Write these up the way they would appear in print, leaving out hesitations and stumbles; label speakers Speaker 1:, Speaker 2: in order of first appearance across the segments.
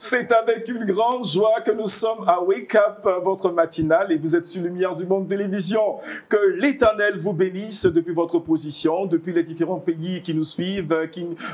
Speaker 1: C'est avec une grande joie que nous sommes à Wake Up, votre matinale, et vous êtes sur Lumière du Monde Télévision. Que l'Éternel vous bénisse depuis votre position, depuis les différents pays qui nous suivent,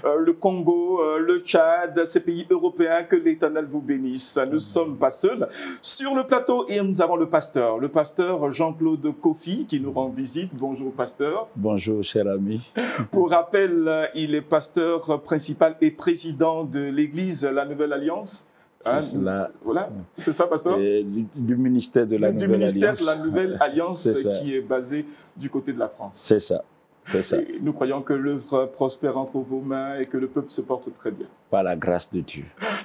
Speaker 1: le Congo, le Tchad, ces pays européens, que l'Éternel vous bénisse. Nous ne sommes pas seuls sur le plateau et nous avons le pasteur Jean-Claude Kofi qui nous rend visite. Bonjour pasteur.
Speaker 2: Bonjour cher ami.
Speaker 1: Pour rappel, il est pasteur principal et président de l'Église La Nouvelle Alliance.
Speaker 2: C'est cela.
Speaker 1: Voilà, c'est ça, pasteur.
Speaker 2: Du ministère de la Nouvelle Alliance.
Speaker 1: Du ministère de la Nouvelle Alliance qui est basé du côté de la France.
Speaker 2: C'est ça. C'est ça.
Speaker 1: Et nous croyons que l'œuvre prospère entre vos mains et que le peuple se porte très bien.
Speaker 2: Par la grâce de Dieu.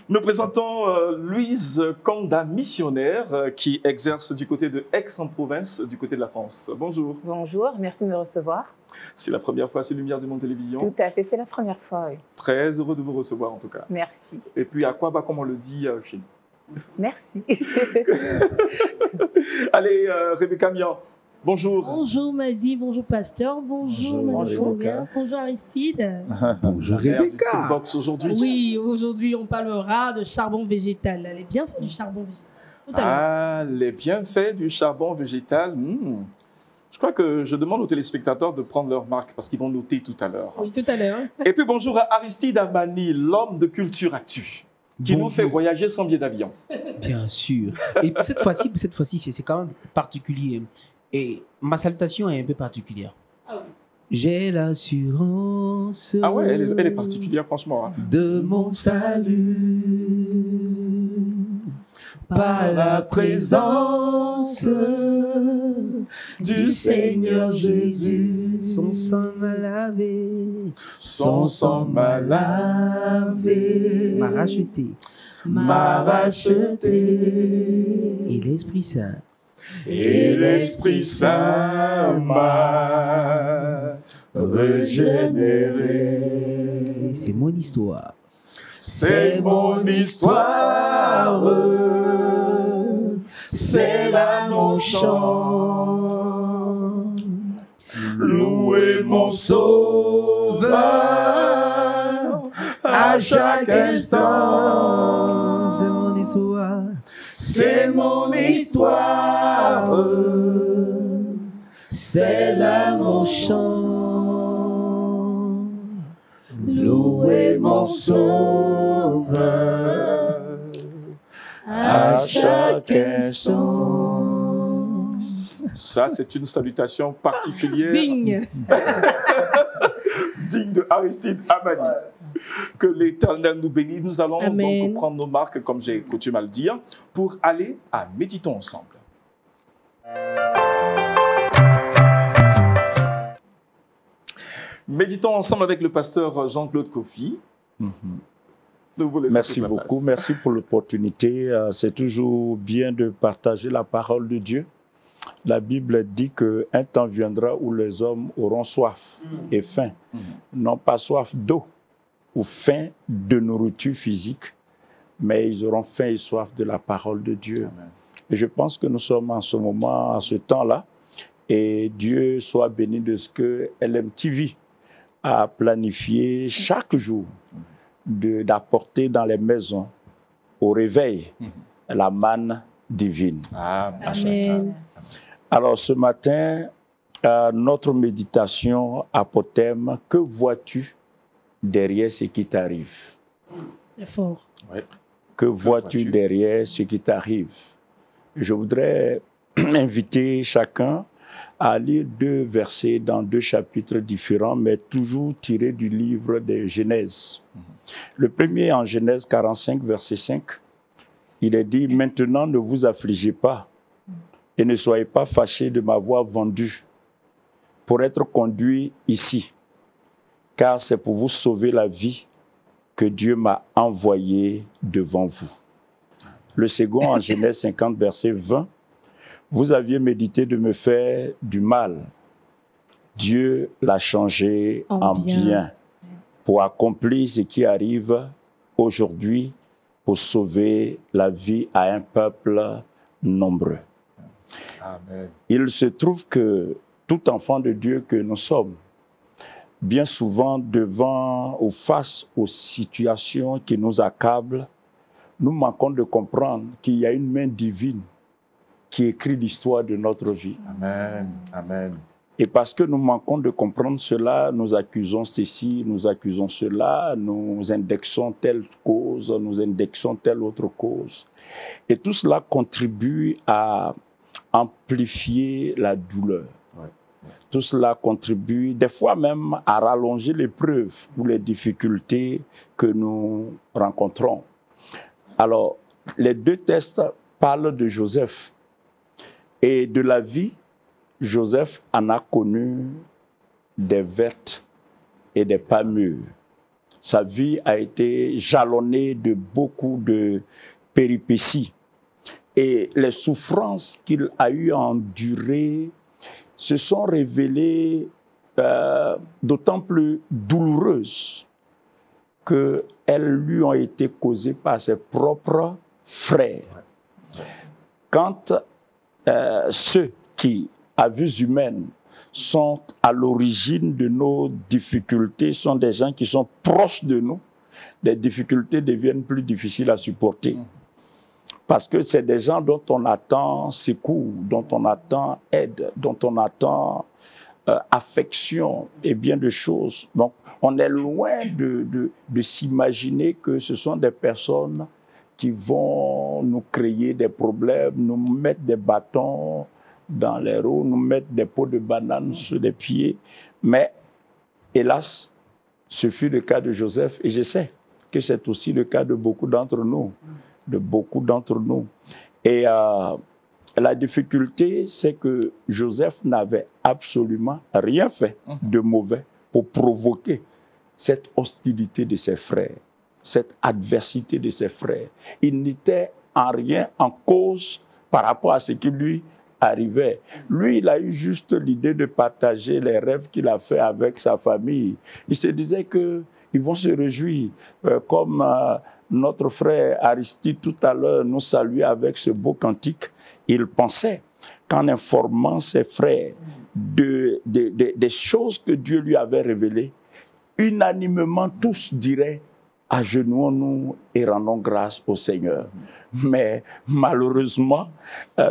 Speaker 1: Nous présentons Louise Kanda, missionnaire, qui exerce du côté de Aix-en-Provence, du côté de la France. Bonjour.
Speaker 3: Bonjour, merci de me recevoir.
Speaker 1: C'est la première fois sur Lumière du Monde Télévision.
Speaker 3: Tout à fait, c'est la première fois, oui.
Speaker 1: Très heureux de vous recevoir en tout cas.
Speaker 3: Merci.
Speaker 1: Et puis à quoi va, comme on le dit chez nous.
Speaker 3: Merci.
Speaker 1: Allez, Rebecca Mian. Bonjour.
Speaker 4: Bonjour Madi, bonjour pasteur, bonjour Rebecca. Bonjour Aristide.
Speaker 2: Bonjour Rebecca.
Speaker 1: Aujourd'hui.
Speaker 4: Oui, aujourd'hui on parlera de charbon végétal, les bienfaits du charbon végétal.
Speaker 1: Ah, les bienfaits du charbon végétal. Je crois que je demande aux téléspectateurs de prendre leur marque parce qu'ils vont noter tout à l'heure.
Speaker 4: Oui, tout à l'heure.
Speaker 1: Et puis bonjour à Aristide Amani, l'homme de Culture Actu, qui nous fait voyager sans billet d'avion.
Speaker 5: Bien sûr. Et cette fois-ci, c'est quand même particulier. Et ma salutation est un peu particulière.
Speaker 4: Ah oui.
Speaker 5: J'ai l'assurance.
Speaker 1: Ah ouais, elle est particulière, franchement.
Speaker 5: De mon salut. Par la présence du Seigneur Jésus. Son sang m'a lavé.
Speaker 1: Son sang m'a lavé.
Speaker 5: M'a racheté.
Speaker 1: M'a racheté.
Speaker 5: Et l'Esprit Saint.
Speaker 1: Et l'Esprit Saint m'a régénéré.
Speaker 5: C'est mon histoire.
Speaker 1: C'est mon histoire. C'est là mon chant. Louez mon Sauveur à chaque instant.
Speaker 5: C'est mon histoire.
Speaker 1: C'est mon histoire,
Speaker 5: c'est là mon chant.
Speaker 1: Louez mon Sauveur à chaque instant. Ça, c'est une salutation particulière.
Speaker 4: Digne.
Speaker 1: Digne de Aristide Amani. Que l'Éternel nous bénisse. Nous allons donc prendre nos marques, comme j'ai coutume à le dire, pour aller à Méditons ensemble. Méditons ensemble avec le pasteur Jean-Claude Kofi.
Speaker 2: Merci beaucoup, merci pour l'opportunité. C'est toujours bien de partager la parole de Dieu. La Bible dit qu'un temps viendra où les hommes auront soif et faim. Non pas soif d'eau ou faim de nourriture physique, mais ils auront faim et soif de la parole de Dieu. Amen. Et je pense que nous sommes en ce moment, à ce temps-là, et Dieu soit béni de ce que LMTV a planifié chaque jour d'apporter dans les maisons, au réveil, la manne divine.
Speaker 4: Amen.
Speaker 2: Alors ce matin, notre méditation a pour thème « Que vois-tu derrière ce qui t'arrive »
Speaker 4: C'est fort.
Speaker 1: Ouais.
Speaker 2: Que vois-tu derrière ce qui t'arrive? Je voudrais inviter chacun à lire 2 versets dans 2 chapitres différents, mais toujours tirés du livre de Genèse. Le premier en Genèse 45, verset 5, il est dit « Maintenant ne vous affligez pas et ne soyez pas fâchés de m'avoir vendu pour être conduit ici, car c'est pour vous sauver la vie que Dieu m'a envoyé devant vous. » Le second, en Genèse 50, verset 20, « Vous aviez médité de me faire du mal. Dieu l'a changé en bien pour accomplir ce qui arrive aujourd'hui pour sauver la vie à un peuple nombreux. »
Speaker 1: Amen.
Speaker 2: Il se trouve que tout enfant de Dieu que nous sommes, bien souvent devant ou face aux situations qui nous accablent, nous manquons de comprendre qu'il y a une main divine qui écrit l'histoire de notre vie.
Speaker 1: Amen. Amen.
Speaker 2: Et parce que nous manquons de comprendre cela, nous accusons ceci, nous accusons cela, nous indexons telle cause, nous indexons telle autre cause. Et tout cela contribue à amplifier la douleur.
Speaker 1: Ouais.
Speaker 2: Tout cela contribue, des fois même, à rallonger l'épreuve ou les difficultés que nous rencontrons. Alors, les deux textes parlent de Joseph et de la vie. Joseph en a connu des vertes et des pas mûres. Sa vie a été jalonnée de beaucoup de péripéties. Et les souffrances qu'il a eu à endurer se sont révélées d'autant plus douloureuses qu'elles lui ont été causées par ses propres frères. Quand ceux qui, à vue humaine, sont à l'origine de nos difficultés, sont des gens qui sont proches de nous, les difficultés deviennent plus difficiles à supporter. Parce que c'est des gens dont on attend secours, dont on attend aide, dont on attend affection et bien de choses. Donc, on est loin de s'imaginer que ce sont des personnes qui vont nous créer des problèmes, nous mettre des bâtons dans les roues, nous mettre des pots de bananes sur les pieds. Mais, hélas, ce fut le cas de Joseph. Et je sais que c'est aussi le cas de beaucoup d'entre nous. Et la difficulté, c'est que Joseph n'avait absolument rien fait de mauvais pour provoquer cette hostilité de ses frères, cette adversité de ses frères. Il n'était en rien en cause par rapport à ce qui lui arrivait. Lui, il a eu juste l'idée de partager les rêves qu'il a fait avec sa famille. Il se disait qu'ils vont se réjouir, comme notre frère Aristide tout à l'heure nous saluait avec ce beau cantique. Il pensait qu'en informant ses frères des choses que Dieu lui avait révélées, unanimement tous diraient: agenouons-nous et rendons grâce au Seigneur. Mais malheureusement,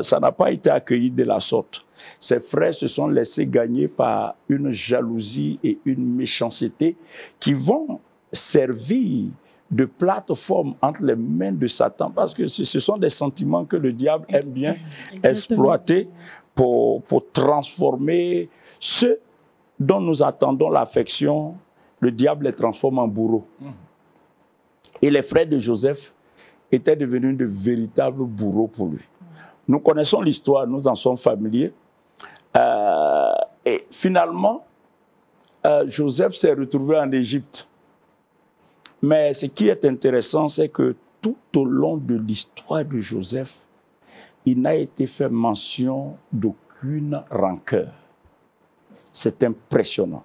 Speaker 2: ça n'a pas été accueilli de la sorte. Ses frères se sont laissés gagner par une jalousie et une méchanceté qui vont servir de plateforme entre les mains de Satan, parce que ce sont des sentiments que le diable aime bien exploiter pour transformer ceux dont nous attendons l'affection. Le diable les transforme en bourreaux. Et les frères de Joseph étaient devenus de véritables bourreaux pour lui. Nous connaissons l'histoire, nous en sommes familiers. Et finalement, Joseph s'est retrouvé en Égypte. Mais ce qui est intéressant, c'est que tout au long de l'histoire de Joseph, il n'a été fait mention d'aucune rancœur. C'est impressionnant.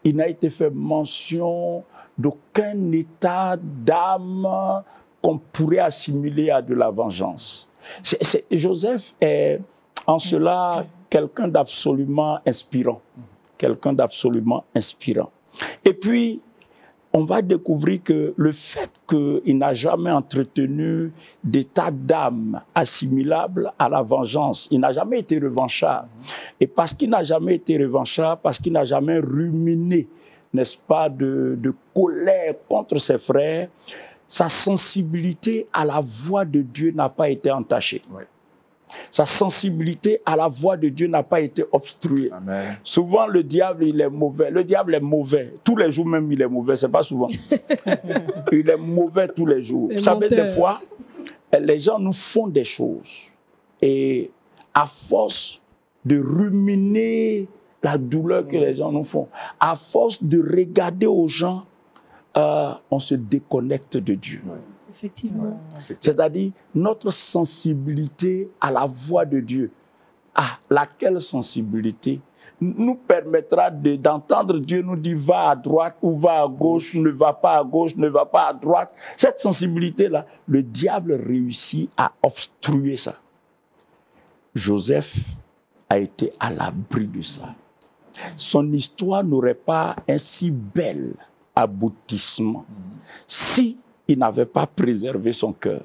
Speaker 2: Il n'a été fait mention d'aucun état d'âme qu'on pourrait assimiler à de la vengeance. Joseph est en cela quelqu'un d'absolument inspirant. Quelqu'un d'absolument inspirant. Et puis, on va découvrir que le fait qu'il n'a jamais entretenu d'état d'âme assimilable à la vengeance, il n'a jamais été revanchard. Et parce qu'il n'a jamais été revanchard, parce qu'il n'a jamais ruminé, n'est-ce pas, de colère contre ses frères, sa sensibilité à la voix de Dieu n'a pas été entachée. Oui. Sa sensibilité à la voix de Dieu n'a pas été obstruée. Amen. Souvent, le diable, il est mauvais. Le diable est mauvais. Tous les jours même, il est mauvais. C'est pas souvent. Il est mauvais tous les jours. Vous savez, des fois, les gens nous font des choses. Et à force de ruminer la douleur que les gens nous font, à force de regarder aux gens, on se déconnecte de Dieu. Ouais.
Speaker 4: Effectivement.
Speaker 2: C'est-à-dire notre sensibilité à la voix de Dieu. Ah, laquelle sensibilité nous permettra d'entendre Dieu nous dire va à droite ou va à gauche, ne va pas à gauche, ne va pas à droite. Cette sensibilité-là, le diable réussit à obstruer ça. Joseph a été à l'abri de ça. Son histoire n'aurait pas un si bel aboutissement si il n'avait pas préservé son cœur.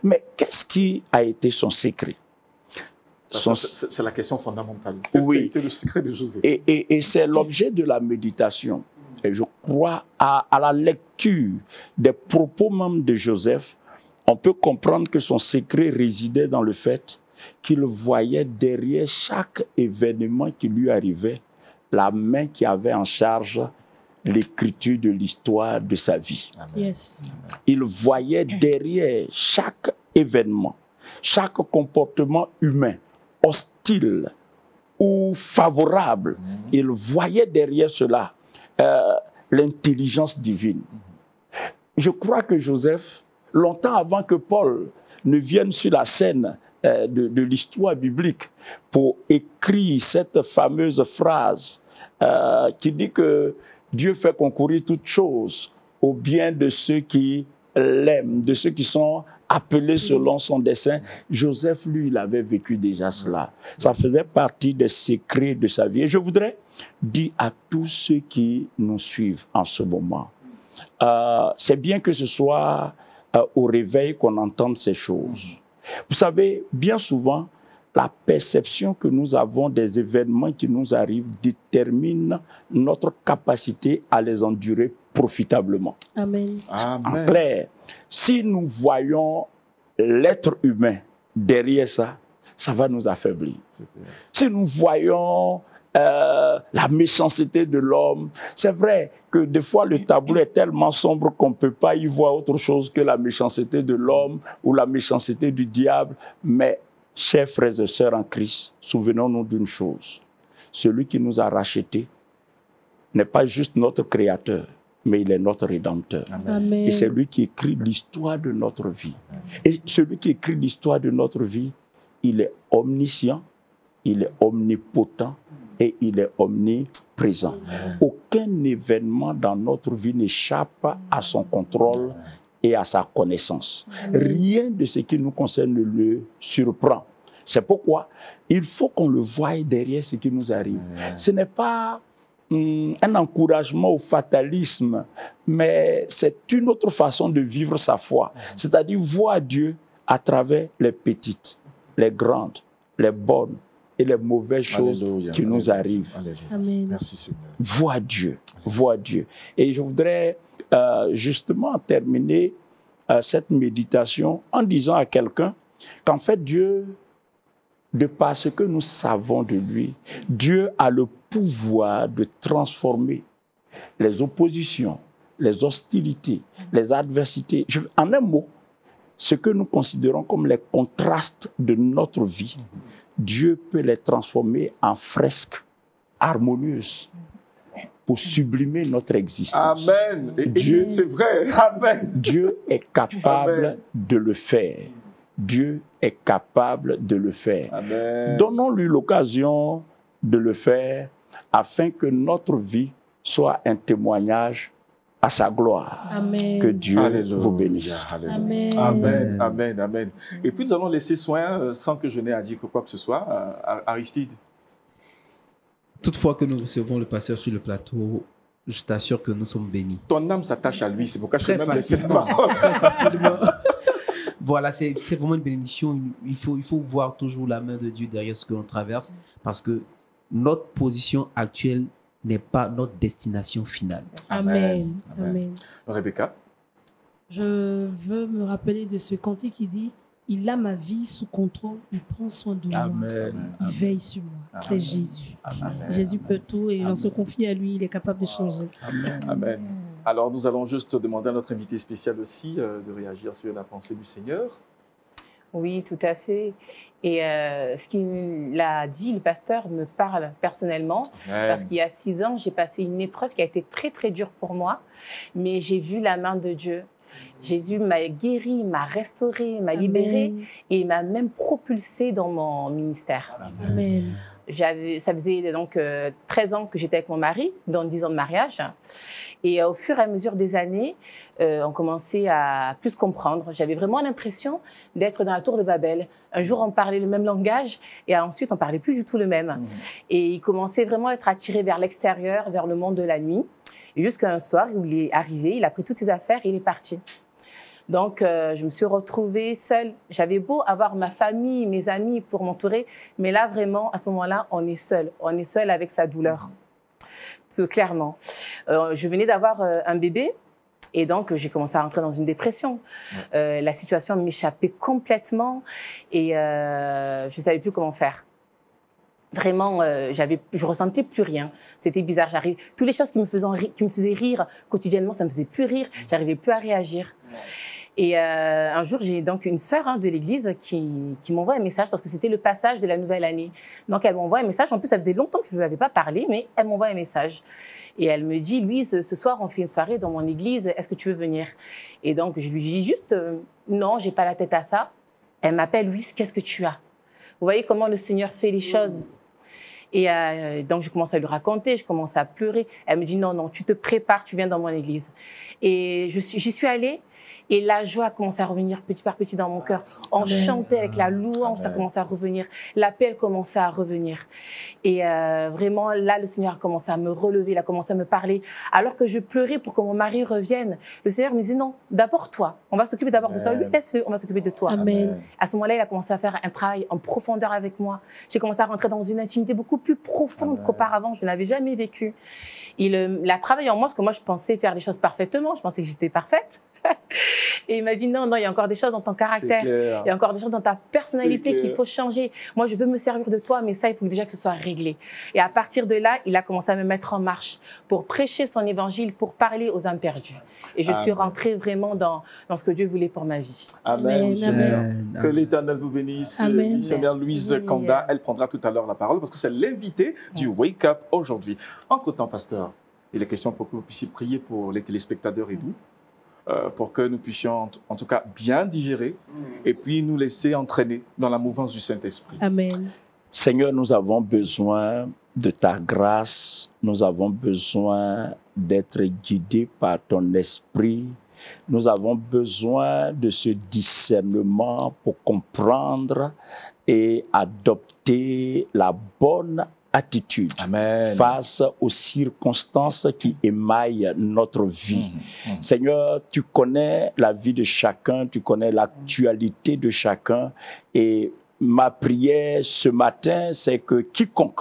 Speaker 2: Mais qu'est-ce qui a été son secret?
Speaker 1: C'est la question fondamentale. Qu'est-ce qui a été le secret de Joseph?
Speaker 2: Et c'est l'objet de la méditation. Et je crois à la lecture des propos même de Joseph, on peut comprendre que son secret résidait dans le fait qu'il voyait derrière chaque événement qui lui arrivait la main qui avait en charge l'écriture de l'histoire de sa vie.
Speaker 4: Yes.
Speaker 2: Il voyait derrière chaque événement, chaque comportement humain, hostile ou favorable, il voyait derrière cela l'intelligence divine. Je crois que Joseph, longtemps avant que Paul ne vienne sur la scène de l'histoire biblique pour écrire cette fameuse phrase qui dit que Dieu fait concourir toutes choses au bien de ceux qui l'aiment, de ceux qui sont appelés selon son dessein. Joseph, lui, il avait vécu déjà cela. Ça faisait partie des secrets de sa vie. Et je voudrais dire à tous ceux qui nous suivent en ce moment, c'est bien que ce soit au réveil qu'on entende ces choses. Vous savez, bien souvent, la perception que nous avons des événements qui nous arrivent détermine notre capacité à les endurer profitablement.
Speaker 4: Amen.
Speaker 2: En clair, si nous voyons l'être humain derrière ça, ça va nous affaiblir. Si nous voyons la méchanceté de l'homme, c'est vrai que des fois le tableau est tellement sombre qu'on ne peut pas y voir autre chose que la méchanceté de l'homme ou la méchanceté du diable. Mais, chers frères et sœurs en Christ, souvenons-nous d'une chose. Celui qui nous a rachetés n'est pas juste notre créateur, mais il est notre rédempteur.
Speaker 4: Amen.
Speaker 2: Et c'est lui qui écrit l'histoire de notre vie. Et celui qui écrit l'histoire de notre vie, il est omniscient, il est omnipotent et il est omniprésent. Aucun événement dans notre vie n'échappe à son contrôle et à sa connaissance. Rien de ce qui nous concerne ne le surprend. C'est pourquoi il faut qu'on le voie derrière ce qui nous arrive. Ce n'est pas un encouragement au fatalisme, mais c'est une autre façon de vivre sa foi. C'est-à-dire voir Dieu à travers les petites, les grandes, les bonnes et les mauvaises choses qui nous arrivent.
Speaker 4: Amen.
Speaker 1: Merci Seigneur.
Speaker 2: Vois Dieu, vois Dieu. Et je voudrais justement terminer cette méditation en disant à quelqu'un qu'en fait Dieu, de par ce que nous savons de lui, Dieu a le pouvoir de transformer les oppositions, les hostilités, les adversités. En un mot, ce que nous considérons comme les contrastes de notre vie, Dieu peut les transformer en fresques harmonieuses pour sublimer notre existence.
Speaker 1: Amen. Et c'est vrai. Amen.
Speaker 2: Dieu est capable de le faire. Dieu est capable de le faire.
Speaker 1: Amen.
Speaker 2: Donnons-lui l'occasion de le faire afin que notre vie soit un témoignage à sa gloire.
Speaker 4: Amen.
Speaker 2: Que Dieu vous bénisse.
Speaker 4: Amen.
Speaker 1: Amen. Amen. Amen. Et puis nous allons laisser soin, sans que je n'ai à dire quoi que ce soit, à Aristide.
Speaker 5: Toutefois que nous recevons le pasteur sur le plateau, je t'assure que nous sommes bénis.
Speaker 1: Ton âme s'attache à lui, c'est pourquoi je
Speaker 5: Très
Speaker 1: peux même laisser la
Speaker 5: facilement.
Speaker 1: parole.
Speaker 5: Très facilement. Voilà, c'est vraiment une bénédiction. Il faut voir toujours la main de Dieu derrière ce que l'on traverse, parce que notre position actuelle n'est pas notre destination finale.
Speaker 4: Amen. Amen.
Speaker 1: Rebecca.
Speaker 4: Je veux me rappeler de ce cantique qui dit « Il a ma vie sous contrôle, il prend soin de moi,
Speaker 2: Amen.
Speaker 4: il veille sur moi. » C'est Jésus.
Speaker 2: Amen.
Speaker 4: Jésus peut tout et on se confie à lui, il est capable de changer.
Speaker 2: Amen.
Speaker 1: Amen. Alors, nous allons juste demander à notre invité spécial aussi de réagir sur la pensée du Seigneur.
Speaker 3: Oui, tout à fait. Et ce qu'il a dit, le pasteur, me parle personnellement. Parce qu'il y a 6 ans, j'ai passé une épreuve qui a été très, très dure pour moi. Mais j'ai vu la main de Dieu. Jésus m'a guéri, m'a restauré, m'a libéré et m'a même propulsé dans mon ministère.
Speaker 4: Amen.
Speaker 3: Ça faisait donc 13 ans que j'étais avec mon mari, dans 10 ans de mariage. Et au fur et à mesure des années, on commençait à plus comprendre. J'avais vraiment l'impression d'être dans la tour de Babel. Un jour, on parlait le même langage et ensuite, on parlait plus du tout le même. Et il commençait vraiment à être attiré vers l'extérieur, vers le monde de la nuit. Et jusqu'à un soir, il est arrivé, il a pris toutes ses affaires et il est parti. Donc, je me suis retrouvée seule. J'avais beau avoir ma famille, mes amis pour m'entourer, mais là, vraiment, à ce moment-là, on est seul. On est seul avec sa douleur. Parce que clairement, je venais d'avoir un bébé. Et donc, j'ai commencé à rentrer dans une dépression. La situation m'échappait complètement et je ne savais plus comment faire. Vraiment, je ressentais plus rien. C'était bizarre. Toutes les choses qui me faisaient rire quotidiennement, ça me faisait plus rire. J'arrivais plus à réagir. Et un jour, j'ai donc une sœur de l'église qui m'envoie un message parce que c'était le passage de la nouvelle année. Donc, elle m'envoie un message. En plus, ça faisait longtemps que je ne lui avais pas parlé, mais elle m'envoie un message. Et elle me dit, Louise, ce soir, on fait une soirée dans mon église. Est-ce que tu veux venir? Et donc, je lui dis juste, non, j'ai pas la tête à ça. Elle m'appelle, Louise, qu'est-ce que tu as? Vous voyez comment le Seigneur fait les choses. Et donc, je commence à lui raconter, je commence à pleurer. Elle me dit, non, non, tu te prépares, tu viens dans mon église. Et j'y suis allée. Et la joie a commencé à revenir petit par petit dans mon cœur. On chantait avec la louange, ça commençait à revenir. La paix, elle commençait à revenir. Et vraiment, là, le Seigneur a commencé à me relever, il a commencé à me parler. Alors que je pleurais pour que mon mari revienne, le Seigneur me disait, non, d'abord toi. On va s'occuper d'abord de toi. Lui, laisse-le, on va s'occuper de toi.
Speaker 4: Amen.
Speaker 3: À ce moment-là, il a commencé à faire un travail en profondeur avec moi. J'ai commencé à rentrer dans une intimité beaucoup plus profonde qu'auparavant. Je n'avais jamais vécu. Il a travaillé en moi parce que moi, je pensais faire les choses parfaitement. Je pensais que j'étais parfaite. Et il m'a dit non, non, il y a encore des choses dans ton caractère, il y a encore des choses dans ta personnalité qu'il faut changer. Moi, je veux me servir de toi, mais ça, il faut déjà que ce soit réglé. Et à partir de là, il a commencé à me mettre en marche pour prêcher son évangile, pour parler aux âmes perdues. Et je suis rentrée vraiment dans ce que Dieu voulait pour ma vie.
Speaker 1: Amen.
Speaker 4: Amen.
Speaker 1: Que l'Éternel vous bénisse.
Speaker 4: Amen.
Speaker 1: Missionnaire Louise Kanda, elle prendra tout à l'heure la parole parce que c'est l'invité du Wake Up aujourd'hui. Entre-temps, pasteur, il est question pour que vous puissiez prier pour les téléspectateurs et nous. Pour que nous puissions, en tout cas, bien digérer et puis nous laisser entraîner dans la mouvance du Saint-Esprit.
Speaker 4: Amen.
Speaker 2: Seigneur, nous avons besoin de ta grâce, nous avons besoin d'être guidés par ton esprit, nous avons besoin de ce discernement pour comprendre et adopter la bonne attitude face aux circonstances qui émaillent notre vie. Seigneur, tu connais la vie de chacun, tu connais l'actualité de chacun et ma prière ce matin, c'est que quiconque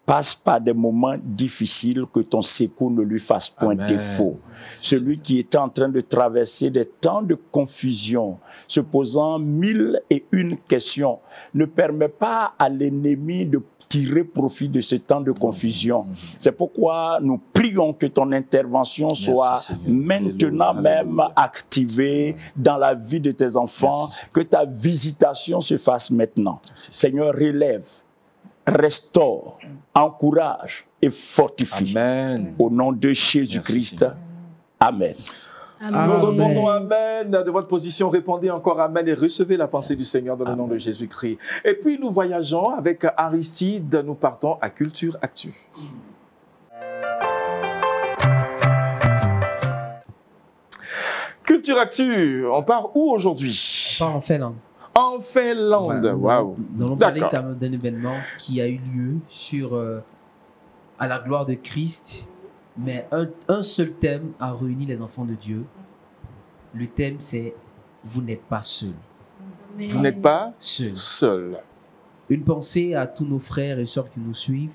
Speaker 2: passe par des moments difficiles, que ton secours ne lui fasse point défaut. Celui qui est en train de traverser des temps de confusion, se posant 1001 questions, ne permet pas à l'ennemi de tirer profit de ce temps de confusion. C'est pourquoi nous prions que ton intervention soit maintenant même activée dans la vie de tes enfants, que ta visitation se fasse maintenant. Seigneur, relève, restaure, encourage et fortifie.
Speaker 1: Amen.
Speaker 2: Au nom de Jésus-Christ. Amen.
Speaker 4: Amen.
Speaker 1: Nous répondons Amen. De votre position, répondez encore Amen et recevez la pensée du Seigneur dans le nom de Jésus-Christ. Et puis nous voyageons avec Aristide. Nous partons à Culture Actu. Culture Actu, on part où aujourd'hui?
Speaker 5: On part en Finlande.
Speaker 1: En Finlande, waouh.
Speaker 5: Nous allons parler d'un événement qui a eu lieu à la gloire de Christ, mais un seul thème a réuni les enfants de Dieu. Le thème, c'est « Vous n'êtes pas seul ».
Speaker 1: Vous n'êtes pas seul.
Speaker 5: Une pensée à tous nos frères et sœurs qui nous suivent.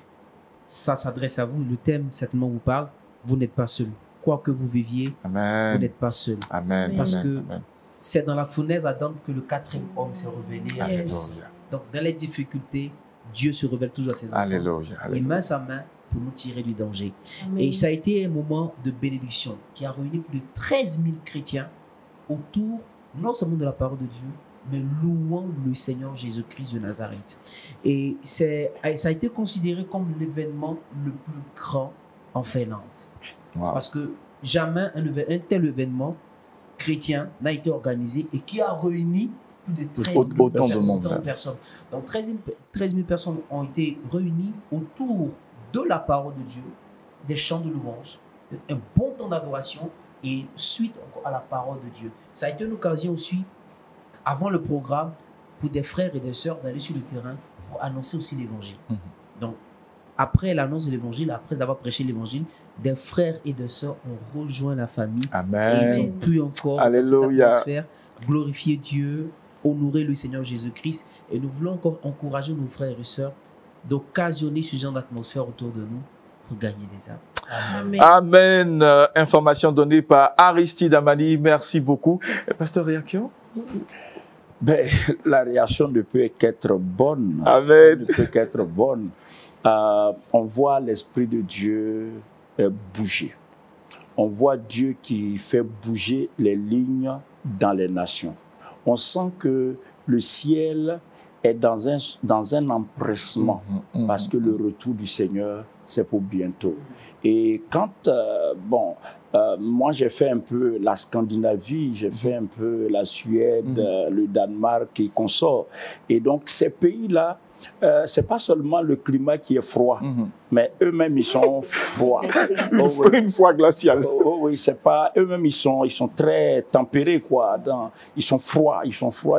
Speaker 5: Ça s'adresse à vous. Le thème, certainement, vous parle. Vous n'êtes pas seul. Quoi que vous viviez,
Speaker 1: Amen.
Speaker 5: vous n'êtes pas seul.
Speaker 1: Amen.
Speaker 5: Parce
Speaker 1: Amen.
Speaker 5: que c'est dans la fournaise d'Adam que le quatrième homme s'est révélé.
Speaker 1: Alléluia.
Speaker 5: Donc, dans les difficultés, Dieu se révèle toujours à ses enfants.
Speaker 1: Alléluia.
Speaker 5: Il met sa main pour nous tirer du danger.
Speaker 4: Amen.
Speaker 5: Et ça a été un moment de bénédiction qui a réuni plus de 13 000 chrétiens autour, non seulement de la parole de Dieu, mais louant le Seigneur Jésus-Christ de Nazareth. Et ça a été considéré comme l'événement le plus grand en Finlande.
Speaker 1: Wow.
Speaker 5: Parce que jamais un tel événement chrétien n'a été organisé et qui a réuni plus de 13 000
Speaker 1: autant de monde.
Speaker 5: personnes. Donc 13 000 personnes ont été réunies autour de la parole de Dieu, des chants de louange, un bon temps d'adoration et suite à la parole de Dieu. Ça a été une occasion aussi, avant le programme, pour des frères et des sœurs d'aller sur le terrain pour annoncer aussi l'évangile. Donc, après l'annonce de l'évangile, après avoir prêché l'évangile, des frères et des sœurs ont rejoint la famille.
Speaker 1: Amen.
Speaker 5: Et ils ont pu encore,
Speaker 1: Alléluia,
Speaker 5: dans cette atmosphère, glorifier Dieu, honorer le Seigneur Jésus-Christ. Et nous voulons encore encourager nos frères et sœurs d'occasionner ce genre d'atmosphère autour de nous pour gagner des âmes.
Speaker 4: Amen.
Speaker 1: Amen. Information donnée par Aristide Amani. Merci beaucoup. Pasteur, réaction?
Speaker 2: Ben, la réaction ne peut qu'être bonne.
Speaker 1: Amen.
Speaker 2: Ne peut qu'être bonne. On voit l'Esprit de Dieu bouger. On voit Dieu qui fait bouger les lignes dans les nations. On sent que le ciel est dans un empressement parce que le retour du Seigneur, c'est pour bientôt. Et quand, moi j'ai fait un peu la Scandinavie, j'ai fait un peu la Suède, le Danemark et consorts. Et donc ces pays-là, c'est pas seulement le climat qui est froid, mais eux-mêmes ils sont froids.
Speaker 1: Une fois glaciale.
Speaker 2: Oui, c'est pas eux-mêmes ils sont très tempérés quoi. Ils sont froids,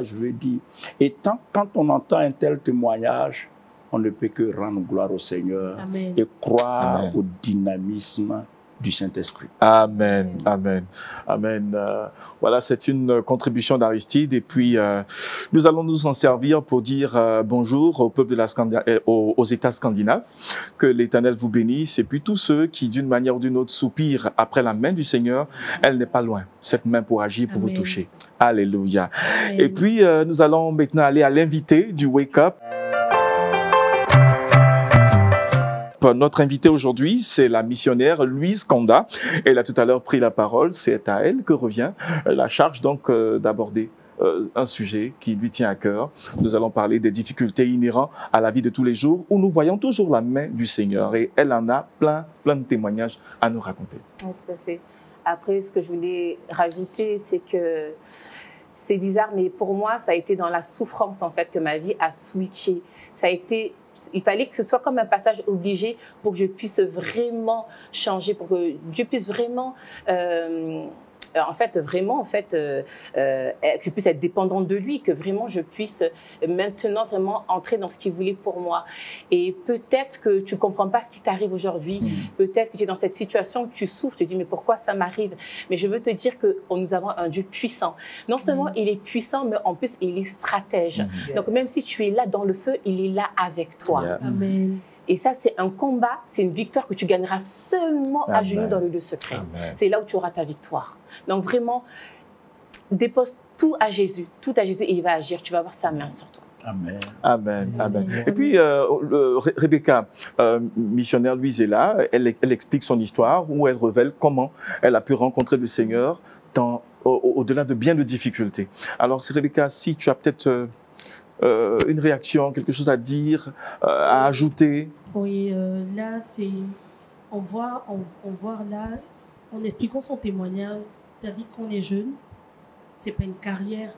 Speaker 2: je veux dire. Et quand on entend un tel témoignage, on ne peut que rendre gloire au Seigneur. Amen. Et croire au dynamisme du Saint-Esprit. Amen,
Speaker 1: amen, amen. Voilà, c'est une contribution d'Aristide. Et puis, nous allons nous en servir pour dire bonjour au peuple de aux États scandinaves. Que l'Éternel vous bénisse. Et puis, tous ceux qui, d'une manière ou d'une autre, soupirent après la main du Seigneur, elle n'est pas loin. Cette main pour agir, pour vous toucher. Alléluia. Amen. Et puis, nous allons maintenant aller à l'invité du Wake Up. Notre invitée aujourd'hui, c'est la missionnaire Louise Kanda. Elle a tout à l'heure pris la parole. C'est à elle que revient la charge donc d'aborder un sujet qui lui tient à cœur. Nous allons parler des difficultés inhérentes à la vie de tous les jours où nous voyons toujours la main du Seigneur. Et elle en a plein de témoignages à nous raconter.
Speaker 3: Oui, tout à fait. Après, ce que je voulais rajouter, c'est que c'est bizarre, mais pour moi, ça a été dans la souffrance en fait que ma vie a switché. Il fallait que ce soit comme un passage obligé pour que je puisse vraiment changer, pour que Dieu puisse vraiment, que je puisse être dépendante de lui, que vraiment je puisse maintenant vraiment entrer dans ce qu'il voulait pour moi. Et peut-être que tu ne comprends pas ce qui t'arrive aujourd'hui, peut-être que tu es dans cette situation, que tu souffres, tu te dis mais pourquoi ça m'arrive? Mais je veux te dire que nous avons un Dieu puissant. Non seulement il est puissant, mais en plus il est stratège. Donc même si tu es là dans le feu, il est là avec toi.
Speaker 4: Amen.
Speaker 3: Et ça, c'est un combat, c'est une victoire que tu gagneras seulement à genoux dans le lieu secret. C'est là où tu auras ta victoire. Donc vraiment, dépose tout à Jésus et il va agir. Tu vas avoir sa main sur toi.
Speaker 2: Amen.
Speaker 1: Amen. Amen. Et puis, Rebecca, missionnaire Louise est là. Elle explique son histoire où elle révèle comment elle a pu rencontrer le Seigneur au-delà de bien de difficultés. Alors, Rebecca, si tu as peut-être une réaction, quelque chose à dire, à ajouter.
Speaker 4: Oui, là, on voit là, en expliquant son témoignage, c'est-à-dire qu'on est jeune, c'est pas une carrière,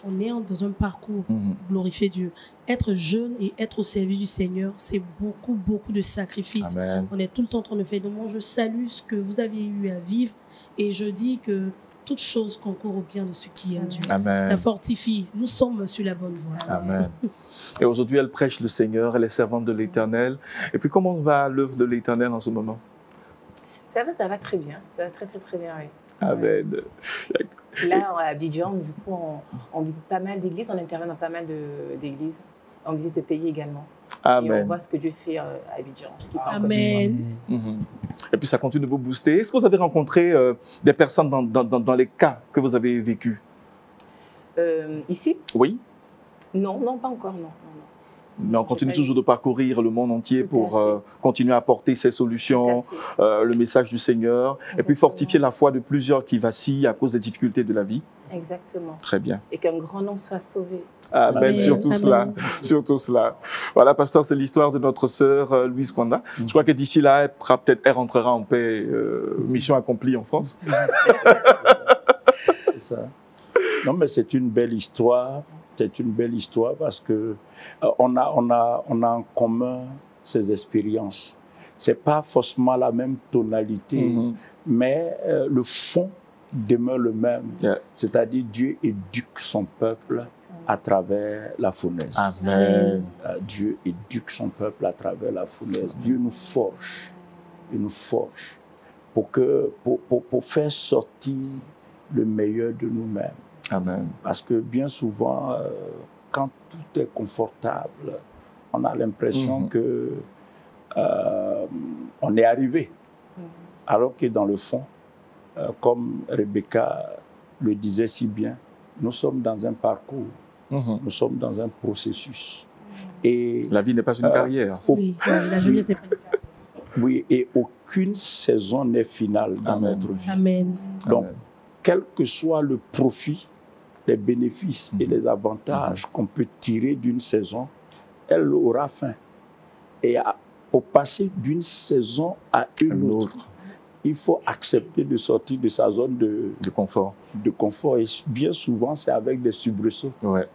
Speaker 4: on est dans un parcours, glorifier Dieu. Être jeune et être au service du Seigneur, c'est beaucoup de sacrifices.
Speaker 1: Amen.
Speaker 4: On est tout le temps en train de faire. Donc moi, je salue ce que vous avez eu à vivre et je dis que toute chose concourt au bien de ceux qui aiment Dieu.
Speaker 1: Amen.
Speaker 4: Ça fortifie. Nous sommes sur la bonne voie.
Speaker 1: Amen. Et aujourd'hui, elle prêche le Seigneur, elle est servante de l'Éternel. Et puis, comment va l'œuvre de l'Éternel en ce moment?
Speaker 3: Ça va très bien. Ça va très bien, oui.
Speaker 1: Amen.
Speaker 3: Là, à Abidjan, du coup, on visite pas mal d'églises, on intervient dans pas mal d'églises. On visite le pays également.
Speaker 1: Amen.
Speaker 3: Et on voit ce que Dieu fait à Abidjan.
Speaker 4: Amen.
Speaker 1: Et puis ça continue de vous booster. Est-ce que vous avez rencontré des personnes dans les cas que vous avez vécus?
Speaker 3: Ici?
Speaker 1: Oui.
Speaker 3: Non, pas encore, non.
Speaker 1: Mais on continue toujours de parcourir le monde entier pour continuer à apporter ces solutions, le message du Seigneur, et puis fortifier la foi de plusieurs qui vacillent à cause des difficultés de la vie.
Speaker 3: Exactement.
Speaker 1: Très bien.
Speaker 3: Et qu'un grand nombre soit sauvé.
Speaker 1: Amen. Surtout cela. Voilà, pasteur, c'est l'histoire de notre sœur Louise Kanda. Je crois que d'ici là, elle rentrera en paix, mission accomplie en France.
Speaker 2: C'est ça. Non, mais c'est une belle histoire. C'est une belle histoire parce que on a en commun ces expériences. C'est pas forcément la même tonalité, mais le fond demeure le même. C'est-à-dire Dieu éduque son peuple à travers la fournaise.
Speaker 1: Amen.
Speaker 2: Dieu éduque son peuple à travers la fournaise. Dieu nous forge. Il nous forge pour faire sortir le meilleur de nous-mêmes.
Speaker 1: Amen.
Speaker 2: Parce que bien souvent, quand tout est confortable, on a l'impression que on est arrivé. Alors que dans le fond, comme Rebecca le disait si bien, nous sommes dans un parcours, nous sommes dans un processus. Et
Speaker 1: la vie n'est pas une carrière.
Speaker 4: Oui, la jeunesse n'est pas une carrière.
Speaker 2: Oui, et aucune saison n'est finale dans notre vie.
Speaker 4: Amen.
Speaker 2: Donc, quel que soit le profit, les bénéfices et les avantages qu'on peut tirer d'une saison, elle aura fin. Et au passer d'une saison à une autre, il faut accepter de sortir de sa zone de
Speaker 1: confort.
Speaker 2: Et bien souvent, c'est avec des soubresauts.
Speaker 1: Ouais.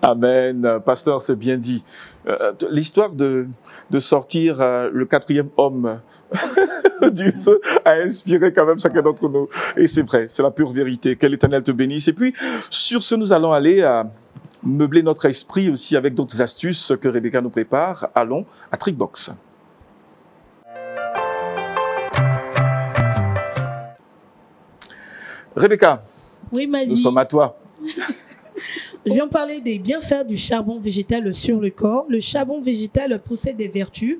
Speaker 1: Amen. Pasteur, c'est bien dit. L'histoire de sortir le quatrième homme du feu a inspiré quand même chacun d'entre nous. Et c'est vrai, c'est la pure vérité. Que l'Éternel te bénisse. Et puis, sur ce, nous allons aller meubler notre esprit aussi avec d'autres astuces que Rebecca nous prépare. Allons à Trickbox. Rebecca,
Speaker 4: oui,
Speaker 1: nous sommes à toi.
Speaker 4: Je viens parler des bienfaits du charbon végétal sur le corps. Le charbon végétal possède des vertus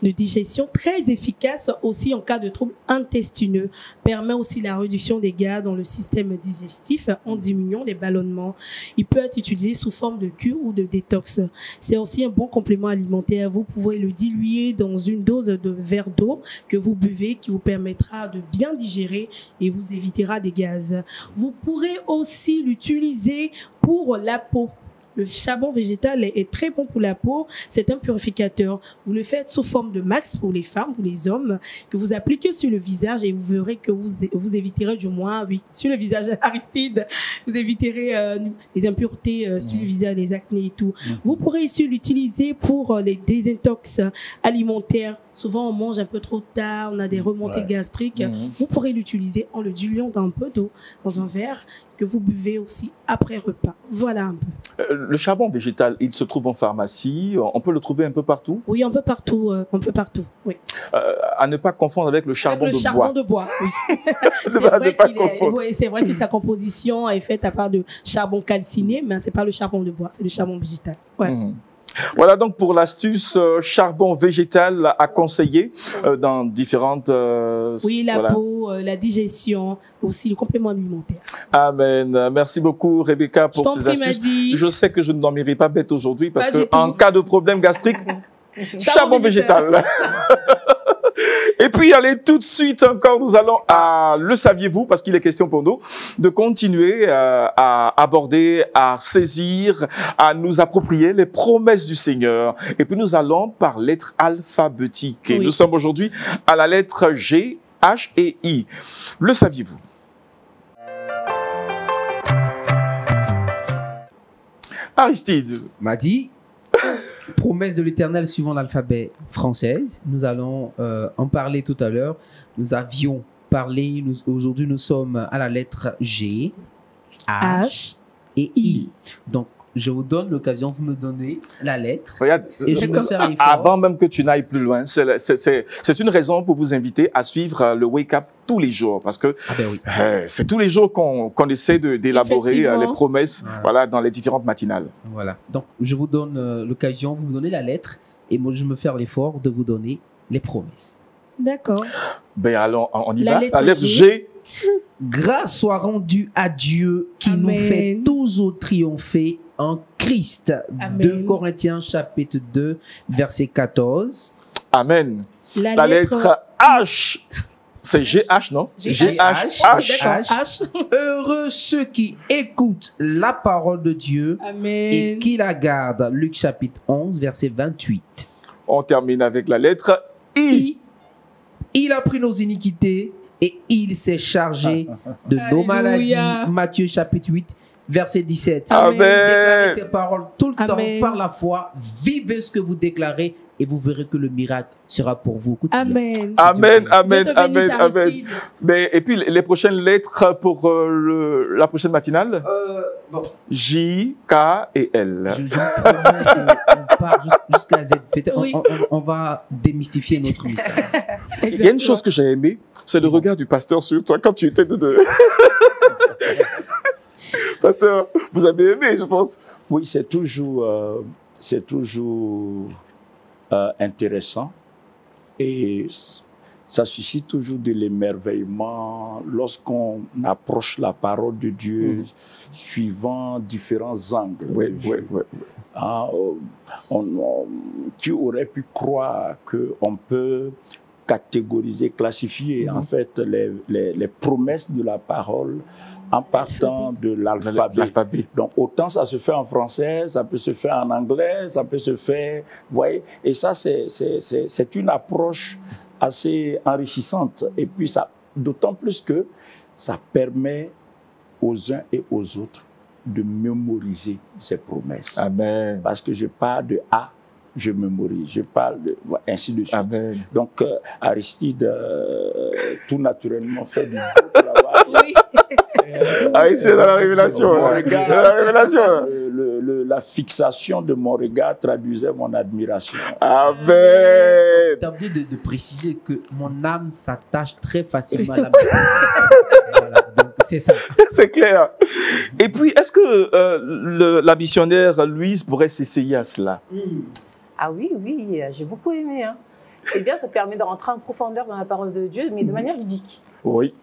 Speaker 4: de digestion très efficaces aussi en cas de troubles intestineux. Permet aussi la réduction des gaz dans le système digestif en diminuant les ballonnements. Il peut être utilisé sous forme de cure ou de détox. C'est aussi un bon complément alimentaire. Vous pouvez le diluer dans une dose de verre d'eau que vous buvez qui vous permettra de bien digérer et vous évitera des gaz. Vous pourrez aussi l'utiliser pour la peau. Le charbon végétal est très bon pour la peau. C'est un purificateur. Vous le faites sous forme de max pour les femmes, pour les hommes, que vous appliquez sur le visage et vous verrez que vous éviterez du moins, sur le visage Aristide, vous éviterez les impuretés sur le visage, les acnés et tout. Vous pourrez aussi l'utiliser pour les désintox alimentaires. Souvent, on mange un peu trop tard, on a des remontées gastriques. Vous pourrez l'utiliser en le diluant dans un peu d'eau, dans un verre que vous buvez aussi après repas. Voilà un peu.
Speaker 1: Le charbon végétal, il se trouve en pharmacie. On peut le trouver un peu partout?
Speaker 4: Oui, un peu partout. Oui.
Speaker 1: À ne pas confondre avec le charbon de bois.
Speaker 4: Le charbon de bois, oui. C'est vrai que sa composition est faite à part de charbon calciné, mais c'est pas le charbon de bois, c'est le charbon végétal. Ouais.
Speaker 1: Voilà donc pour l'astuce charbon végétal à conseiller dans différentes...
Speaker 4: peau, la digestion, aussi le complément alimentaire.
Speaker 1: Amen. Merci beaucoup Rebecca pour ces astuces. Je sais que je ne dormirai pas bête aujourd'hui parce qu'en cas de problème gastrique, charbon végétal. Et puis, allez, tout de suite encore, nous allons à Le Saviez-vous, parce qu'il est question pour nous de continuer à aborder, à saisir, à nous approprier les promesses du Seigneur. Et puis, nous allons par lettre alphabétique. Et nous sommes aujourd'hui à la lettre G, H et I. Le saviez-vous? Aristide
Speaker 5: m'a dit... Promesse de l'Éternel suivant l'alphabet française. Nous allons en parler tout à l'heure. Nous avions parlé, aujourd'hui nous sommes à la lettre G, H et I. Donc, je vous donne l'occasion, vous me donnez la lettre.
Speaker 1: Regarde,
Speaker 5: et je vais faire l'effort.
Speaker 1: Avant même que tu n'ailles plus loin, c'est une raison pour vous inviter à suivre le Wake Up tous les jours. Parce que c'est tous les jours qu'on essaie d'élaborer les promesses dans les différentes matinales.
Speaker 5: Voilà. Donc, je vous donne l'occasion, vous me donnez la lettre et moi, je me faire l'effort de vous donner les promesses.
Speaker 4: D'accord.
Speaker 1: Ben alors, on y va. La lettre G.
Speaker 5: Grâce soit rendue à Dieu qui nous fait toujours triompher en Christ. Amen. 2 Corinthiens chapitre 2 verset 14.
Speaker 1: Amen. La lettre H. C'est GH, non?
Speaker 5: H. Heureux ceux qui écoutent la parole de Dieu et qui la gardent. Luc chapitre 11 verset 28.
Speaker 1: On termine avec la lettre I.
Speaker 5: Il a pris nos iniquités et il s'est chargé de nos maladies. Matthieu chapitre 8, verset 17.
Speaker 1: Amen.
Speaker 5: Déclarez ces paroles tout le temps par la foi. Vivez ce que vous déclarez. et vous verrez que le miracle sera pour vous au quotidien.
Speaker 4: Amen.
Speaker 1: Amen, amen,
Speaker 4: Dieu te bénisse,
Speaker 1: amen, amen.
Speaker 4: Aristide.
Speaker 1: Mais, et puis, les prochaines lettres pour la prochaine matinale?
Speaker 5: Bon.
Speaker 1: J, K et L.
Speaker 5: Je vous promets qu'on part jusqu'à Z. Peut-être
Speaker 4: Oui.
Speaker 5: on va démystifier notre mystère.
Speaker 1: Il y a une chose que j'ai aimée, c'est le regard du pasteur sur toi quand tu étais de... Pasteur, vous avez aimé, je pense.
Speaker 2: Oui, c'est toujours intéressant et ça suscite toujours de l'émerveillement lorsqu'on approche la parole de Dieu suivant différents angles.
Speaker 1: Oui.
Speaker 2: Ah, qui aurait pu croire qu'on peut catégoriser, classifier en fait les promesses de la parole en partant de l'alphabet. Donc autant ça se fait en français, ça peut se faire en anglais, ça peut se faire, vous voyez, et ça c'est une approche assez enrichissante. Et puis ça, d'autant plus que ça permet aux uns et aux autres de mémoriser ces promesses.
Speaker 1: Amen.
Speaker 2: Parce que je pars de A, je mémorise, je parle de, ainsi de suite.
Speaker 1: Amen.
Speaker 2: Donc Aristide, tout naturellement fait du beau travail.
Speaker 4: Oui.
Speaker 1: Aristide dans la révélation.
Speaker 2: Mon regard,
Speaker 1: Dans la révélation.
Speaker 2: la fixation de mon regard traduisait mon admiration.
Speaker 1: Amen.
Speaker 5: Tu as oublié de préciser que mon âme s'attache très facilement à la mémoire. Voilà, donc c'est ça.
Speaker 1: C'est clair. Et puis, est-ce que la missionnaire Louise pourrait s'essayer à cela?
Speaker 3: Ah oui, j'ai beaucoup aimé. Hein. Eh bien, ça permet de rentrer en profondeur dans la parole de Dieu, mais de manière ludique.
Speaker 1: Oui.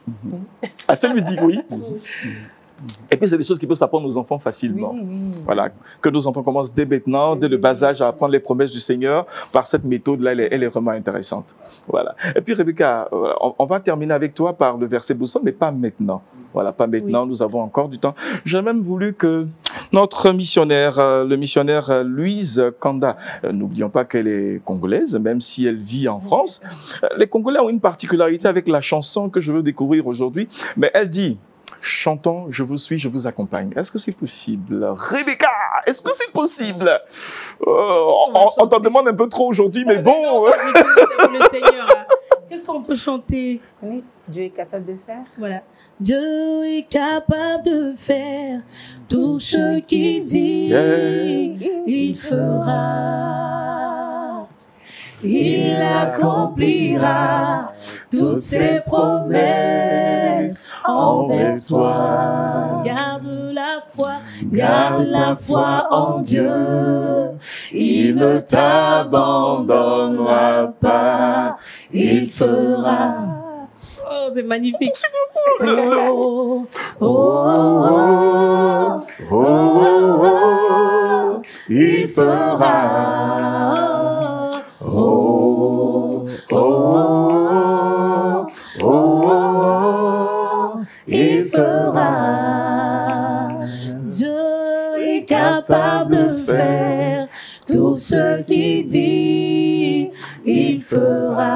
Speaker 1: Assez ludique, oui. Et puis, c'est des choses qui peuvent s'apprendre aux enfants facilement.
Speaker 3: Oui.
Speaker 1: Voilà, que nos enfants commencent dès maintenant, dès le bas âge, à apprendre les promesses du Seigneur. Par cette méthode-là, elle est vraiment intéressante. Voilà. Et puis, Rebecca, on va terminer avec toi par le verset boussole, mais pas maintenant. Voilà, pas maintenant, nous avons encore du temps. J'ai même voulu que notre missionnaire, le missionnaire Louise Kanda, n'oublions pas qu'elle est congolaise, même si elle vit en France. Les Congolais ont une particularité avec la chanson que je veux découvrir aujourd'hui, mais elle dit: chantons, je vous suis, je vous accompagne. Est-ce que c'est possible? Rebecca, est-ce que c'est possible? On t'en demande un peu trop aujourd'hui, mais bon.
Speaker 4: C'est pour le Seigneur. Hein. Qu'est-ce qu'on peut chanter?
Speaker 3: Oui, Dieu est capable de faire.
Speaker 4: Voilà. Dieu est capable de faire tout ce qu'il dit, il fera. Il accomplira toutes ses promesses envers toi. Garde la foi en Dieu. Il ne t'abandonnera pas. Il fera. Oh, c'est magnifique. Oh, oh, oh, oh, oh, oh, il fera. Oh, oh, oh, oh, oh, il fera. Dieu est capable de faire tout ce qu'il dit, il fera.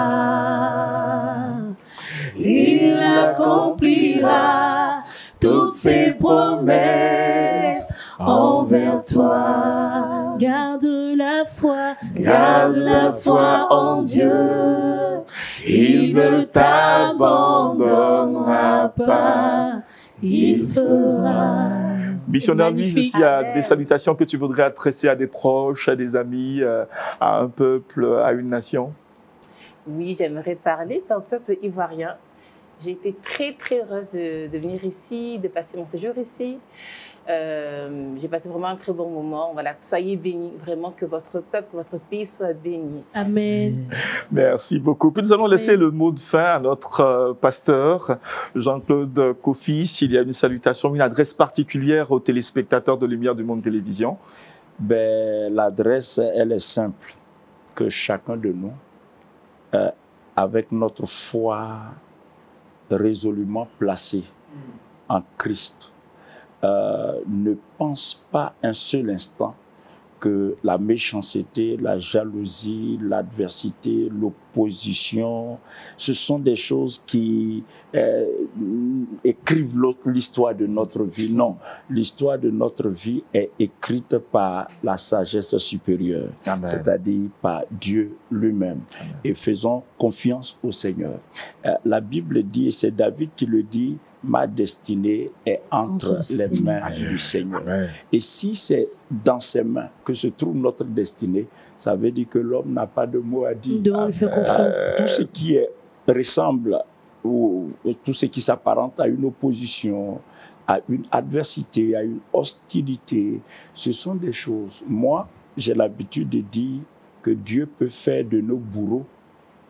Speaker 4: Il accomplira toutes ses promesses envers toi. Garde la foi en Dieu. Il ne t'abandonnera pas. Il fera.
Speaker 1: Missionnaire Louise, s'il y a des salutations que tu voudrais adresser à des proches, à des amis, à un peuple, à une nation?
Speaker 3: Oui, j'aimerais parler d'un peuple ivoirien. J'ai été très, très heureuse de venir ici, de passer mon séjour ici. J'ai passé vraiment un très bon moment. Voilà, soyez bénis, vraiment que votre peuple, que votre pays soit béni.
Speaker 4: Amen.
Speaker 1: Merci beaucoup. Puis nous allons laisser le mot de fin à notre pasteur, Jean-Claude Kofi. S'il y a une salutation, une adresse particulière aux téléspectateurs de Lumière du Monde Télévision.
Speaker 2: L'adresse, elle est simple. Que chacun de nous, avec notre foi résolument placée en Christ, ne pense pas un seul instant que la méchanceté, la jalousie, l'adversité, l'opposition, ce sont des choses qui écrivent l'histoire de notre vie. Non, l'histoire de notre vie est écrite par la sagesse supérieure, c'est-à-dire par Dieu lui-même. Et faisons confiance au Seigneur. La Bible dit, et c'est David qui le dit, ma destinée est entre les mains du Seigneur. Et si c'est dans ses mains que se trouve notre destinée, ça veut dire que l'homme n'a pas de mot à dire.
Speaker 4: Donc, fait confiance.
Speaker 2: Tout ce qui ressemble ou tout ce qui s'apparente à une opposition, à une adversité, à une hostilité, ce sont des choses. Moi, j'ai l'habitude de dire que Dieu peut faire de nos bourreaux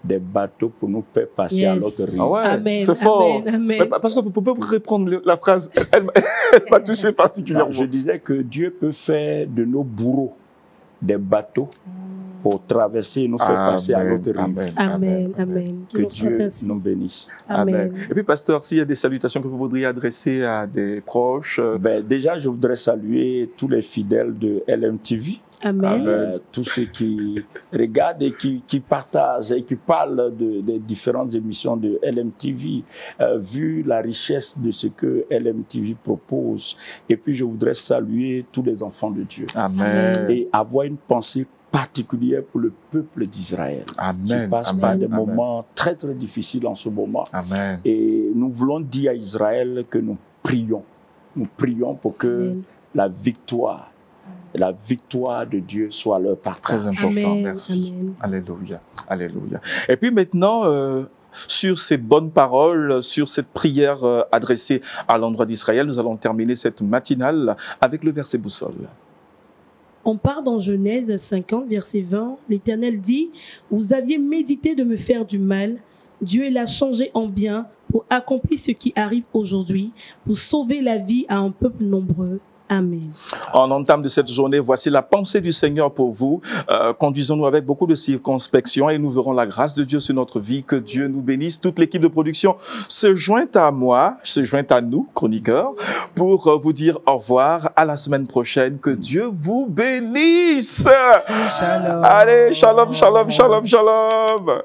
Speaker 2: des bateaux pour nous faire passer à notre rive.
Speaker 1: Ah ouais,
Speaker 4: amen,
Speaker 1: c'est fort.
Speaker 4: Amen.
Speaker 1: Pasteur, vous pouvez reprendre la phrase? Elle m'a touché particulièrement.
Speaker 2: Je disais que Dieu peut faire de nos bourreaux des bateaux pour traverser et nous faire passer à notre rive.
Speaker 4: Amen, amen.
Speaker 2: Que Dieu nous bénisse.
Speaker 4: Amen.
Speaker 1: Et puis, pasteur, s'il y a des salutations que vous voudriez adresser à des proches.
Speaker 2: Déjà, je voudrais saluer tous les fidèles de LMTV.
Speaker 4: Amen.
Speaker 2: Tous ceux qui regardent et qui partagent et qui parlent des différentes émissions de LMTV, vu la richesse de ce que LMTV propose. Et puis, je voudrais saluer tous les enfants de Dieu.
Speaker 1: Amen.
Speaker 2: Et avoir une pensée particulière pour le peuple d'Israël. Qui passe par des moments très, très difficiles en ce moment.
Speaker 1: Amen.
Speaker 2: Et nous voulons dire à Israël que nous prions. Nous prions pour que la victoire de Dieu soit leur partage.
Speaker 1: Très important,
Speaker 4: Amen.
Speaker 1: merci.
Speaker 4: Amen.
Speaker 1: Alléluia, alléluia. Et puis maintenant, sur ces bonnes paroles, sur cette prière adressée à l'endroit d'Israël, nous allons terminer cette matinale avec le verset boussole.
Speaker 4: On part dans Genèse 50, verset 20. L'Éternel dit, « Vous aviez médité de me faire du mal. Dieu l'a changé en bien pour accomplir ce qui arrive aujourd'hui, pour sauver la vie à un peuple nombreux. » Amen.
Speaker 1: En entame de cette journée, voici la pensée du Seigneur pour vous. Conduisons-nous avec beaucoup de circonspection et nous verrons la grâce de Dieu sur notre vie. Que Dieu nous bénisse. Toute l'équipe de production se joint à moi, se joint à nous, chroniqueurs, pour vous dire au revoir à la semaine prochaine. Que Dieu vous bénisse.
Speaker 5: Shalom.
Speaker 1: Allez, shalom, shalom, shalom, shalom.